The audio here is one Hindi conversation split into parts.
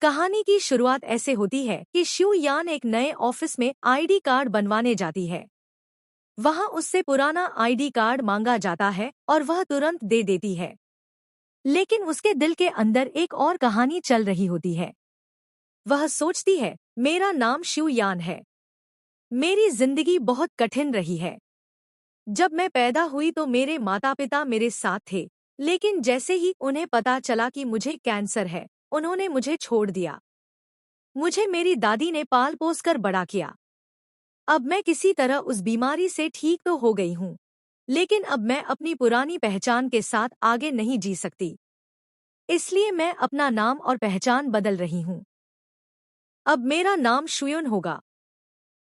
कहानी की शुरुआत ऐसे होती है कि शू यान एक नए ऑफिस में आईडी कार्ड बनवाने जाती है। वहां उससे पुराना आईडी कार्ड मांगा जाता है और वह तुरंत दे देती है। लेकिन उसके दिल के अंदर एक और कहानी चल रही होती है। वह सोचती है, मेरा नाम शू यान है। मेरी जिंदगी बहुत कठिन रही है। जब मैं पैदा हुई तो मेरे माता पिता मेरे साथ थे, लेकिन जैसे ही उन्हें पता चला कि मुझे कैंसर है, उन्होंने मुझे छोड़ दिया। मुझे मेरी दादी ने पाल पोस कर बड़ा किया। अब मैं किसी तरह उस बीमारी से ठीक तो हो गई हूँ, लेकिन अब मैं अपनी पुरानी पहचान के साथ आगे नहीं जी सकती। इसलिए मैं अपना नाम और पहचान बदल रही हूँ। अब मेरा नाम शुयन होगा।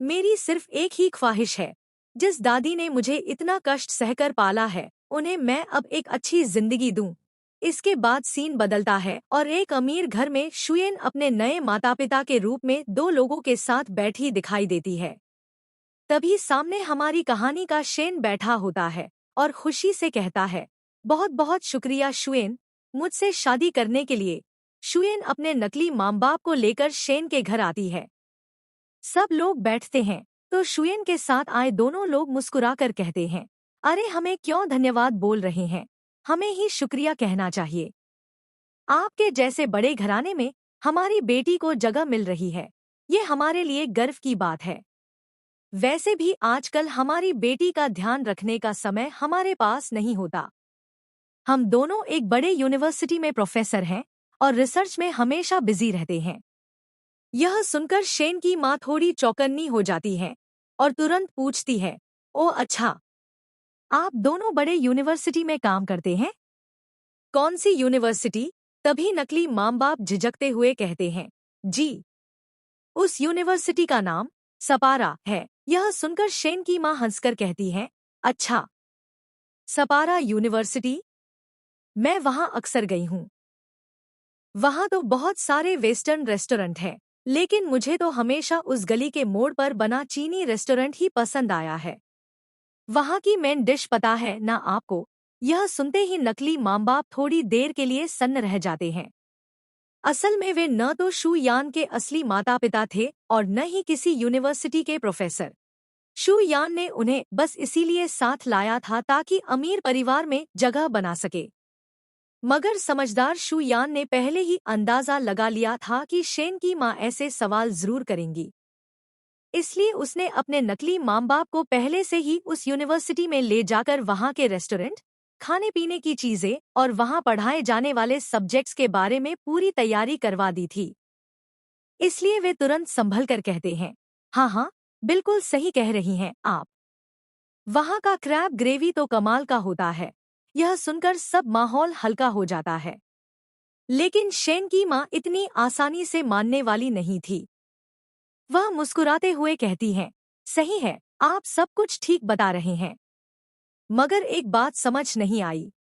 मेरी सिर्फ एक ही ख्वाहिश है, जिस दादी ने मुझे इतना कष्ट सहकर पाला है, उन्हें मैं अब एक अच्छी जिंदगी दूं। इसके बाद सीन बदलता है और एक अमीर घर में शुयन अपने नए माता पिता के रूप में दो लोगों के साथ बैठी दिखाई देती है। तभी सामने हमारी कहानी का शेन बैठा होता है और खुशी से कहता है, बहुत बहुत शुक्रिया शुएन, मुझसे शादी करने के लिए। शुएन अपने नकली माँ बाप को लेकर शेन के घर आती है। सब लोग बैठते हैं तो शुएन के साथ आए दोनों लोग मुस्कुराकर कहते हैं, अरे हमें क्यों धन्यवाद बोल रहे हैं, हमें ही शुक्रिया कहना चाहिए। आपके जैसे बड़े घराने में हमारी बेटी को जगह मिल रही है, ये हमारे लिए गर्व की बात है। वैसे भी आजकल हमारी बेटी का ध्यान रखने का समय हमारे पास नहीं होता। हम दोनों एक बड़े यूनिवर्सिटी में प्रोफेसर हैं और रिसर्च में हमेशा बिजी रहते हैं। यह सुनकर शेन की माँ थोड़ी चौकन्नी हो जाती है और तुरंत पूछती है, ओ अच्छा, आप दोनों बड़े यूनिवर्सिटी में काम करते हैं? कौन सी यूनिवर्सिटी? तभी नकली माँ बाप झिझकते हुए कहते हैं, जी, उस यूनिवर्सिटी का नाम सपारा है। यह सुनकर शेन की माँ हंसकर कहती है, अच्छा, सपारा यूनिवर्सिटी, मैं वहां अक्सर गई हूँ। वहां तो बहुत सारे वेस्टर्न रेस्टोरेंट हैं, लेकिन मुझे तो हमेशा उस गली के मोड़ पर बना चीनी रेस्टोरेंट ही पसंद आया है। वहां की मेन डिश पता है ना आपको? यह सुनते ही नकली माँ बाप थोड़ी देर के लिए सन्न रह जाते हैं। असल में वे न तो शू यान के असली माता पिता थे और न ही किसी यूनिवर्सिटी के प्रोफेसर। शू यान ने उन्हें बस इसीलिए साथ लाया था ताकि अमीर परिवार में जगह बना सके। मगर समझदार शू यान ने पहले ही अंदाजा लगा लिया था कि शेन की माँ ऐसे सवाल जरूर करेंगी। इसलिए उसने अपने नकली माँ बाप को पहले से ही उस यूनिवर्सिटी में ले जाकर वहां के रेस्टोरेंट, खाने पीने की चीजें और वहां पढ़ाए जाने वाले सब्जेक्ट्स के बारे में पूरी तैयारी करवा दी थी। इसलिए वे तुरंत संभल कर कहते हैं, हाँ हाँ, बिल्कुल सही कह रही हैं आप। वहां का क्रैब ग्रेवी तो कमाल का होता है। यह सुनकर सब माहौल हल्का हो जाता है। लेकिन शेन की माँ इतनी आसानी से मानने वाली नहीं थी। वह मुस्कुराते हुए कहती हैं, सही है, आप सब कुछ ठीक बता रहे हैं। मगर एक बात समझ नहीं आई।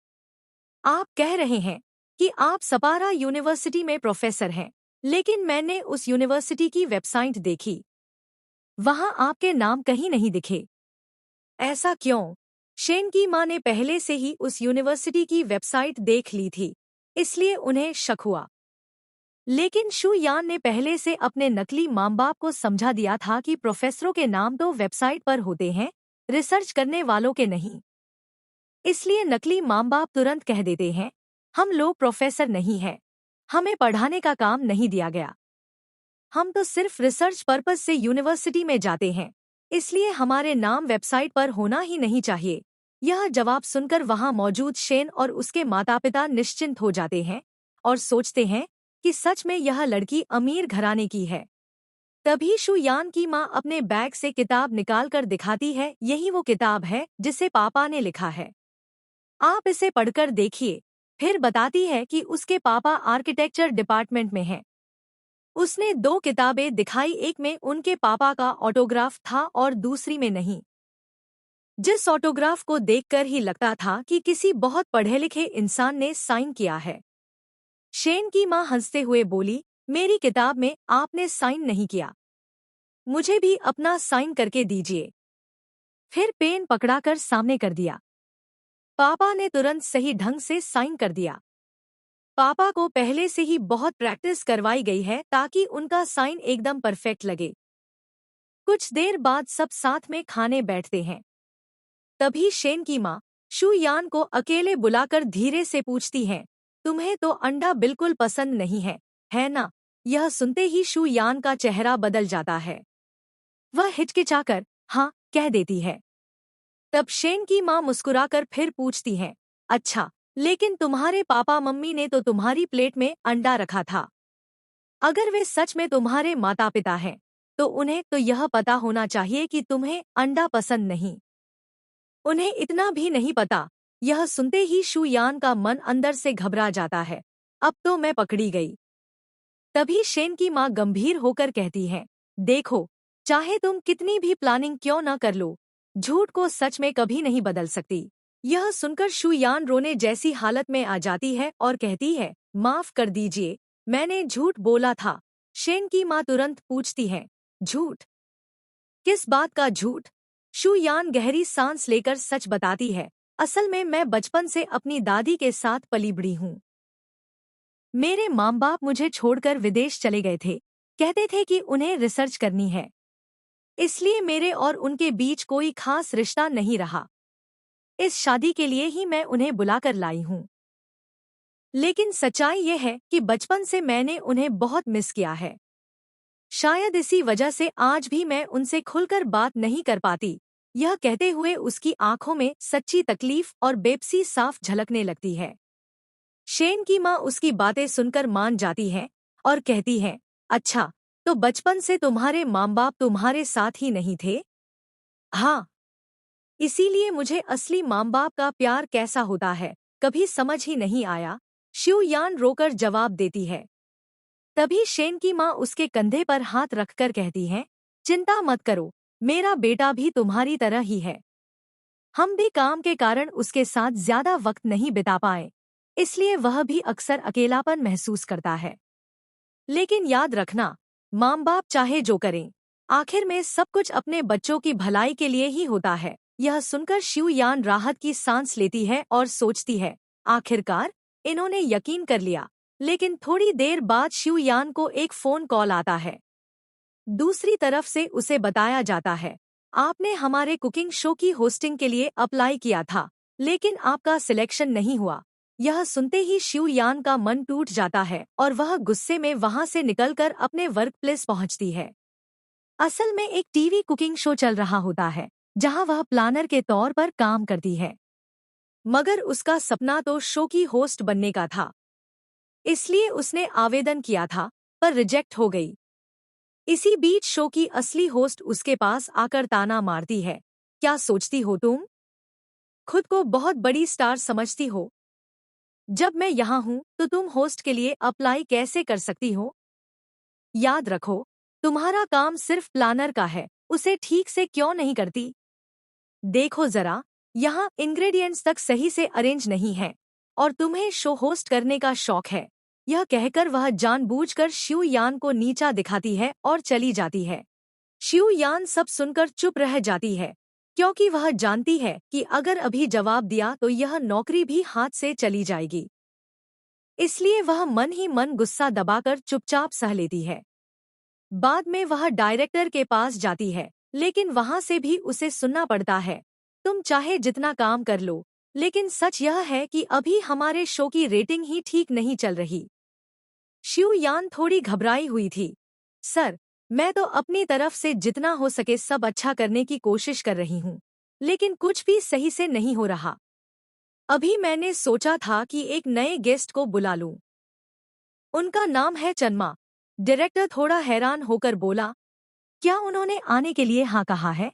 आप कह रहे हैं कि आप सपारा यूनिवर्सिटी में प्रोफेसर हैं, लेकिन मैंने उस यूनिवर्सिटी की वेबसाइट देखी। वहां आपके नाम कहीं नहीं दिखे। ऐसा क्यों? शेन की माँ ने पहले से ही उस यूनिवर्सिटी की वेबसाइट देख ली थी, इसलिए उन्हें शक हुआ। लेकिन शू यान ने पहले से अपने नकली माँ बाप को समझा दिया था कि प्रोफेसरों के नाम तो वेबसाइट पर होते हैं, रिसर्च करने वालों के नहीं। इसलिए नकली माँ बाप तुरंत कह देते हैं, हम लोग प्रोफेसर नहीं हैं, हमें पढ़ाने का काम नहीं दिया गया। हम तो सिर्फ रिसर्च पर्पस से यूनिवर्सिटी में जाते हैं, इसलिए हमारे नाम वेबसाइट पर होना ही नहीं चाहिए। यह जवाब सुनकर वहां मौजूद शेन और उसके माता पिता निश्चिंत हो जाते हैं और सोचते हैं कि सच में यह लड़की अमीर घराने की है। तभी शू यान की माँ अपने बैग से किताब निकालकर दिखाती है, यही वो किताब है जिसे पापा ने लिखा है। आप इसे पढ़कर देखिए। फिर बताती है कि उसके पापा आर्किटेक्चर डिपार्टमेंट में हैं। उसने दो किताबें दिखाई, एक में उनके पापा का ऑटोग्राफ था और दूसरी में नहीं। जिस ऑटोग्राफ को देखकर ही लगता था कि किसी बहुत पढ़े लिखे इंसान ने साइन किया है। शेन की माँ हंसते हुए बोली, मेरी किताब में आपने साइन नहीं किया, मुझे भी अपना साइन करके दीजिए। फिर पेन पकड़ाकर सामने कर दिया। पापा ने तुरंत सही ढंग से साइन कर दिया। पापा को पहले से ही बहुत प्रैक्टिस करवाई गई है ताकि उनका साइन एकदम परफेक्ट लगे। कुछ देर बाद सब साथ में खाने बैठते हैं। तभी शेन की माँ शू यान को अकेले बुलाकर धीरे से पूछती हैं, तुम्हें तो अंडा बिल्कुल पसंद नहीं है ना? यह सुनते ही शू यान का चेहरा बदल जाता है। वह हिचकिचाकर हाँ कह देती है। तब शेन की माँ मुस्कुराकर फिर पूछती हैं, अच्छा, लेकिन तुम्हारे पापा मम्मी ने तो तुम्हारी प्लेट में अंडा रखा था। अगर वे सच में तुम्हारे माता पिता हैं, तो उन्हें तो यह पता होना चाहिए कि तुम्हें अंडा पसंद नहीं। उन्हें इतना भी नहीं पता। यह सुनते ही शू यान का मन अंदर से घबरा जाता है। अब तो मैं पकड़ी गई। तभी शेन की माँ गंभीर होकर कहती है, देखो, चाहे तुम कितनी भी प्लानिंग क्यों न कर लो, झूठ को सच में कभी नहीं बदल सकती। यह सुनकर शू यान रोने जैसी हालत में आ जाती है और कहती है, माफ कर दीजिए, मैंने झूठ बोला था। शेन की माँ तुरंत पूछती है, झूठ? किस बात का झूठ? शू यान गहरी सांस लेकर सच बताती है, असल में मैं बचपन से अपनी दादी के साथ पली बड़ी हूँ। मेरे माँ बाप मुझे छोड़कर विदेश चले गए थे। कहते थे कि उन्हें रिसर्च करनी है, इसलिए मेरे और उनके बीच कोई खास रिश्ता नहीं रहा। इस शादी के लिए ही मैं उन्हें बुलाकर लाई हूँ। लेकिन सच्चाई ये है कि बचपन से मैंने उन्हें बहुत मिस किया है। शायद इसी वजह से आज भी मैं उनसे खुलकर बात नहीं कर पाती। यह कहते हुए उसकी आंखों में सच्ची तकलीफ और बेबसी साफ झलकने लगती है। शेन की माँ उसकी बातें सुनकर मान जाती है और कहती है, अच्छा, तो बचपन से तुम्हारे माँ बाप तुम्हारे साथ ही नहीं थे? हाँ, इसीलिए मुझे असली माँ बाप का प्यार कैसा होता है कभी समझ ही नहीं आया। शू यान रोकर जवाब देती है। तभी शेन की माँ उसके कंधे पर हाथ रखकर कहती है, चिंता मत करो, मेरा बेटा भी तुम्हारी तरह ही है। हम भी काम के कारण उसके साथ ज्यादा वक्त नहीं बिता पाए, इसलिए वह भी अक्सर अकेलापन महसूस करता है। लेकिन याद रखना, माँ बाप चाहे जो करें, आखिर में सब कुछ अपने बच्चों की भलाई के लिए ही होता है। यह सुनकर शू यान राहत की सांस लेती है और सोचती है, आखिरकार इन्होंने यकीन कर लिया। लेकिन थोड़ी देर बाद शू यान को एक फोन कॉल आता है। दूसरी तरफ से उसे बताया जाता है, आपने हमारे कुकिंग शो की होस्टिंग के लिए अप्लाई किया था, लेकिन आपका सिलेक्शन नहीं हुआ। यह सुनते ही शू यान का मन टूट जाता है और वह गुस्से में वहां से निकलकर अपने वर्क प्लेस पहुंचती है। असल में एक टीवी कुकिंग शो चल रहा होता है, जहां वह प्लानर के तौर पर काम करती है। मगर उसका सपना तो शो की होस्ट बनने का था, इसलिए उसने आवेदन किया था, पर रिजेक्ट हो गई। इसी बीच शो की असली होस्ट उसके पास आकर ताना मारती है, क्या सोचती हो तुम? खुद को बहुत बड़ी स्टार समझती हो? जब मैं यहाँ हूँ तो तुम होस्ट के लिए अप्लाई कैसे कर सकती हो? याद रखो, तुम्हारा काम सिर्फ प्लानर का है, उसे ठीक से क्यों नहीं करती? देखो जरा, यहाँ इंग्रेडिएंट्स तक सही से अरेंज नहीं है और तुम्हें शो होस्ट करने का शौक है। यह कहकर वह जानबूझकर शू यान को नीचा दिखाती है और चली जाती है। शू यान सब सुनकर चुप रह जाती है, क्योंकि वह जानती है कि अगर अभी जवाब दिया तो यह नौकरी भी हाथ से चली जाएगी। इसलिए वह मन ही मन गुस्सा दबाकर चुपचाप सह लेती है। बाद में वह डायरेक्टर के पास जाती है, लेकिन वहां से भी उसे सुनना पड़ता है, तुम चाहे जितना काम कर लो, लेकिन सच यह है कि अभी हमारे शो की रेटिंग ही ठीक नहीं चल रही। शू यान थोड़ी घबराई हुई थी। सर, मैं तो अपनी तरफ से जितना हो सके सब अच्छा करने की कोशिश कर रही हूँ, लेकिन कुछ भी सही से नहीं हो रहा। अभी मैंने सोचा था कि एक नए गेस्ट को बुला लूं। उनका नाम है चन्मा। डायरेक्टर थोड़ा हैरान होकर बोला, क्या उन्होंने आने के लिए हाँ कहा है?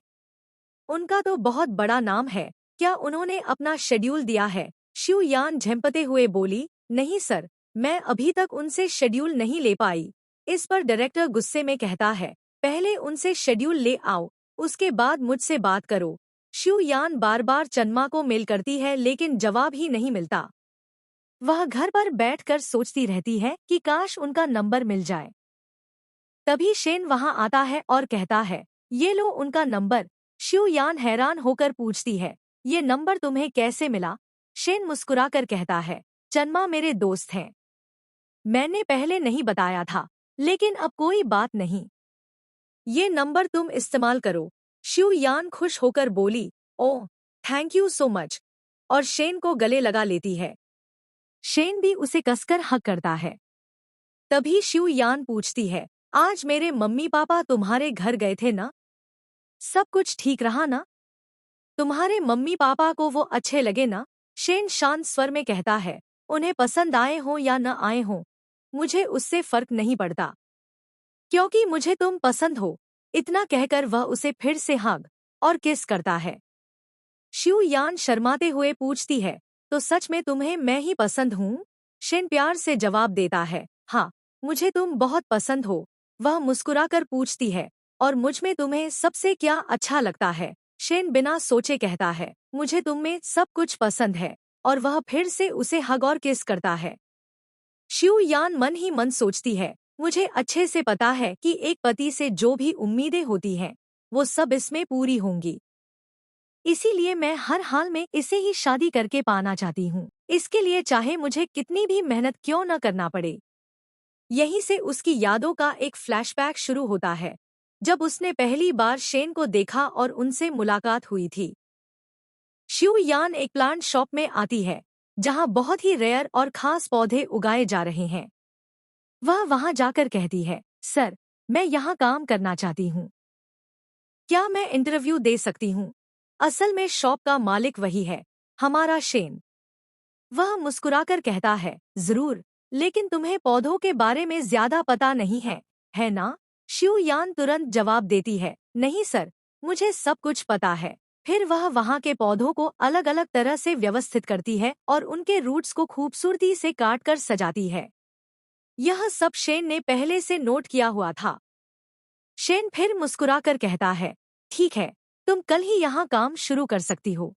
उनका तो बहुत बड़ा नाम है, क्या उन्होंने अपना शेड्यूल दिया है? शू यान झेंपते हुए बोली, नहीं सर, मैं अभी तक उनसे शेड्यूल नहीं ले पाई। इस पर डायरेक्टर गुस्से में कहता है, पहले उनसे शेड्यूल ले आओ, उसके बाद मुझसे बात करो। शू यान बार बार चन्मा को मेल करती है, लेकिन जवाब ही नहीं मिलता। वह घर पर बैठकर सोचती रहती है कि काश उनका नंबर मिल जाए। तभी शेन वहां आता है और कहता है, ये लो उनका नंबर। शू यान हैरान होकर पूछती है, ये नंबर तुम्हें कैसे मिला? शेन मुस्कुराकर कहता है, चन्मा मेरे दोस्त हैं, मैंने पहले नहीं बताया था, लेकिन अब कोई बात नहीं। ये नंबर तुम इस्तेमाल करो। शिव यान खुश होकर बोली, ओह, थैंक यू सो मच, और शेन को गले लगा लेती है। शेन भी उसे कसकर हक करता है। तभी शिव यान पूछती है, आज मेरे मम्मी पापा तुम्हारे घर गए थे ना? सब कुछ ठीक रहा ना? तुम्हारे मम्मी पापा को वो अच्छे लगे ना? शेन शांत स्वर में कहता है, उन्हें पसंद आए हों या न आए हों, मुझे उससे फर्क नहीं पड़ता, क्योंकि मुझे तुम पसंद हो। इतना कहकर वह उसे फिर से हग और किस करता है। शिव यान शर्माते हुए पूछती है, तो सच में तुम्हें मैं ही पसंद हूँ? शेन प्यार से जवाब देता है, हाँ, मुझे तुम बहुत पसंद हो। वह मुस्कुराकर पूछती है, और मुझ में तुम्हें सबसे क्या अच्छा लगता है? शेन बिना सोचे कहता है, मुझे तुम में सब कुछ पसंद है, और वह फिर से उसे हग और किस करता है। शिव यान मन ही मन सोचती है, मुझे अच्छे से पता है कि एक पति से जो भी उम्मीदें होती हैं, वो सब इसमें पूरी होंगी। इसीलिए मैं हर हाल में इसे ही शादी करके पाना चाहती हूँ। इसके लिए चाहे मुझे कितनी भी मेहनत क्यों न करना पड़े। यहीं से उसकी यादों का एक फ्लैशबैक शुरू होता है, जब उसने पहली बार शेन को देखा और उनसे मुलाकात हुई थी। शिव यान एक प्लांट शॉप में आती है, जहाँ बहुत ही रेयर और खास पौधे उगाए जा रहे हैं। वह वहां जाकर कहती है, सर, मैं यहाँ काम करना चाहती हूँ। क्या मैं इंटरव्यू दे सकती हूँ? असल में शॉप का मालिक वही है, हमारा शेन। वह मुस्कुराकर कहता है, जरूर, लेकिन तुम्हें पौधों के बारे में ज्यादा पता नहीं है ना? शिव यान तुरंत जवाब देती है, नहीं सर, मुझे सब कुछ पता है। फिर वह वहाँ के पौधों को अलग अलग तरह से व्यवस्थित करती है और उनके रूट्स को खूबसूरती से काट कर सजाती है। यह सब शेन ने पहले से नोट किया हुआ था। शेन फिर मुस्कुराकर कहता है, ठीक है, तुम कल ही यहाँ काम शुरू कर सकती हो।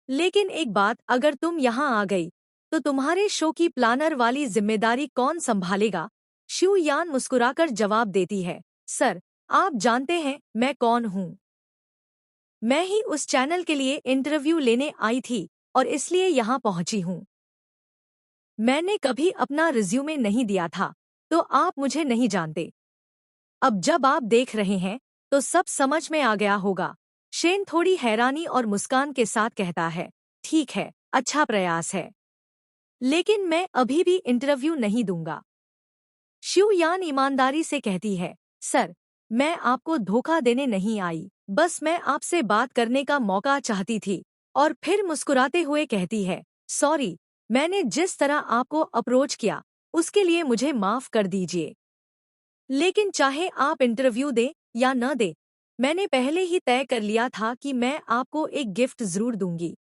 लेकिन एक बात, अगर तुम यहाँ आ गई, तो तुम्हारे शो की प्लानर वाली जिम्मेदारी कौन संभालेगा? शिव यान मुस्कुराकर जवाब देती है, सर, आप जानते हैं मैं कौन हूँ। मैं ही उस चैनल के लिए इंटरव्यू लेने आई थी और इसलिए यहाँ पहुँची हूँ। मैंने कभी अपना रिज्यूमे नहीं दिया था, तो आप मुझे नहीं जानते। अब जब आप देख रहे हैं, तो सब समझ में आ गया होगा। शेन थोड़ी हैरानी और मुस्कान के साथ कहता है, ठीक है, अच्छा प्रयास है, लेकिन मैं अभी भी इंटरव्यू नहीं दूंगा। शिव यान ईमानदारी से कहती है, सर, मैं आपको धोखा देने नहीं आई, बस मैं आपसे बात करने का मौका चाहती थी। और फिर मुस्कुराते हुए कहती है, सॉरी, मैंने जिस तरह आपको अप्रोच किया, उसके लिए मुझे माफ कर दीजिए। लेकिन चाहे आप इंटरव्यू दें या न दें, मैंने पहले ही तय कर लिया था कि मैं आपको एक गिफ्ट जरूर दूंगी।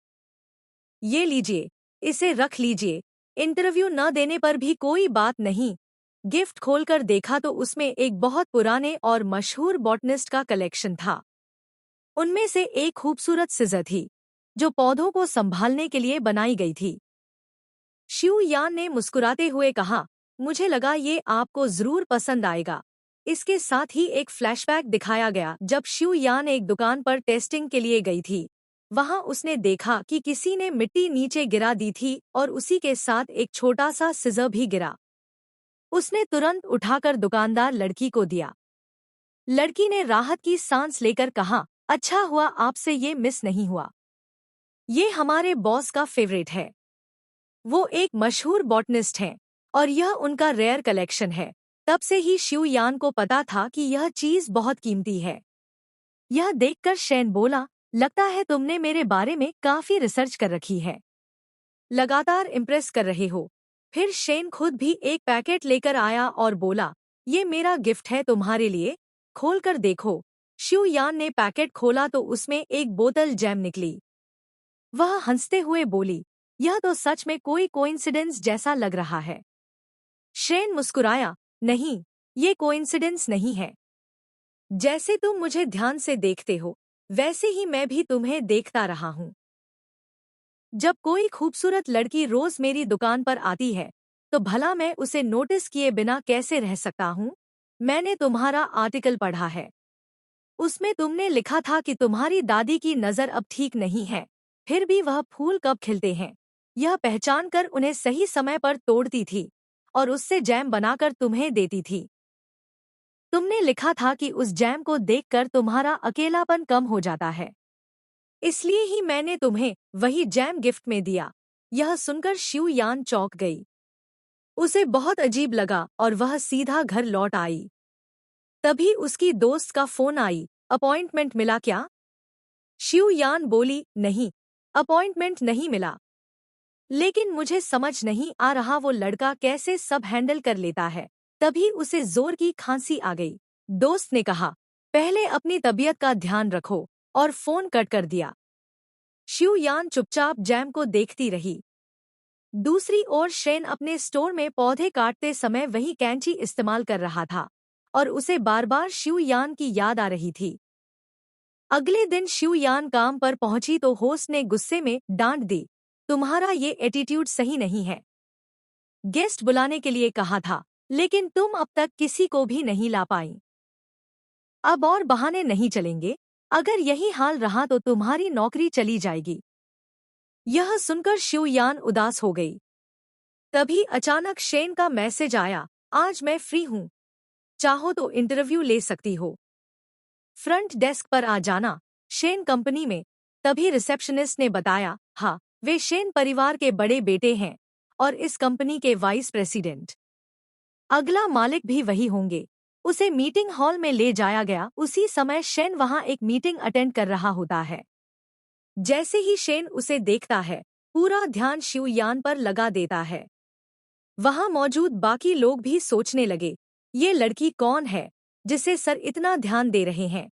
ये लीजिए, इसे रख लीजिए। इंटरव्यू न देने पर भी कोई बात नहीं। गिफ्ट खोलकर देखा तो उसमें एक बहुत पुराने और मशहूर बॉटनिस्ट का कलेक्शन था। उनमें से एक खूबसूरत सिजर थी, जो पौधों को संभालने के लिए बनाई गई थी। शिव यान ने मुस्कुराते हुए कहा, मुझे लगा ये आपको जरूर पसंद आएगा। इसके साथ ही एक फ्लैशबैक दिखाया गया जब शिव यान एक दुकान पर टेस्टिंग के लिए गई थी। वहां उसने देखा कि किसी ने मिट्टी नीचे गिरा दी थी और उसी के साथ एक छोटा सा सिजर भी गिरा। उसने तुरंत उठाकर दुकानदार लड़की को दिया। लड़की ने राहत की सांस लेकर कहा, अच्छा हुआ आपसे ये मिस नहीं हुआ। ये हमारे बॉस का फेवरेट है। वो एक मशहूर बॉटनिस्ट हैं और यह उनका रेयर कलेक्शन है। तब से ही शिव यान को पता था कि यह चीज बहुत कीमती है। यह देखकर शेन बोला, लगता है तुमने मेरे बारे में काफी रिसर्च कर रखी है। लगातार इम्प्रेस कर रहे हो। फिर शेन खुद भी एक पैकेट लेकर आया और बोला, ये मेरा गिफ्ट है तुम्हारे लिए, खोल कर देखो। शिव यान ने पैकेट खोला तो उसमें एक बोतल जैम निकली। वह हंसते हुए बोली, यह तो सच में कोई कोइंसिडेंस जैसा लग रहा है। शेन मुस्कुराया, नहीं, ये कोइंसिडेंस नहीं है। जैसे तुम मुझे ध्यान से देखते हो, वैसे ही मैं भी तुम्हें देखता रहा हूँ। जब कोई खूबसूरत लड़की रोज मेरी दुकान पर आती है, तो भला मैं उसे नोटिस किए बिना कैसे रह सकता हूँ? मैंने तुम्हारा आर्टिकल पढ़ा है। उसमें तुमने लिखा था कि तुम्हारी दादी की नज़र अब ठीक नहीं है, फिर भी वह फूल कब खिलते हैं, यह पहचान कर उन्हें सही समय पर तोड़ती थी। और उससे जैम बनाकर तुम्हें देती थी। तुमने लिखा था कि उस जैम को देखकर तुम्हारा अकेलापन कम हो जाता है, इसलिए ही मैंने तुम्हें वही जैम गिफ्ट में दिया। यह सुनकर शिव यान चौंक गई। उसे बहुत अजीब लगा और वह सीधा घर लौट आई। तभी उसकी दोस्त का फोन आई, अपॉइंटमेंट मिला क्या? शिव यान बोली, नहीं, अपॉइंटमेंट नहीं मिला, लेकिन मुझे समझ नहीं आ रहा वो लड़का कैसे सब हैंडल कर लेता है। तभी उसे जोर की खांसी आ गई। दोस्त ने कहा, पहले अपनी तबीयत का ध्यान रखो, और फोन कट कर दिया। शिव यान चुपचाप जैम को देखती रही। दूसरी ओर शेन अपने स्टोर में पौधे काटते समय वही कैंची इस्तेमाल कर रहा था और उसे बार बार शिव यान की याद आ रही थी। अगले दिन शिव यान काम पर पहुंची तो होस्ट ने गुस्से में डांट दी, तुम्हारा ये एटीट्यूड सही नहीं है। गेस्ट बुलाने के लिए कहा था, लेकिन तुम अब तक किसी को भी नहीं ला पाई। अब और बहाने नहीं चलेंगे, अगर यही हाल रहा तो तुम्हारी नौकरी चली जाएगी। यह सुनकर शिव यान उदास हो गई। तभी अचानक शेन का मैसेज आया, आज मैं फ्री हूँ, चाहो तो इंटरव्यू ले सकती हो, फ्रंट डेस्क पर आ जाना, शेन कंपनी में। तभी रिसेप्शनिस्ट ने बताया, हाँ, वे शेन परिवार के बड़े बेटे हैं और इस कंपनी के वाइस प्रेसिडेंट। अगला मालिक भी वही होंगे। उसे मीटिंग हॉल में ले जाया गया। उसी समय शेन वहां एक मीटिंग अटेंड कर रहा होता है। जैसे ही शेन उसे देखता है, पूरा ध्यान शिव यान पर लगा देता है। वहां मौजूद बाकी लोग भी सोचने लगे, ये लड़की कौन है जिसे सर इतना ध्यान दे रहे हैं।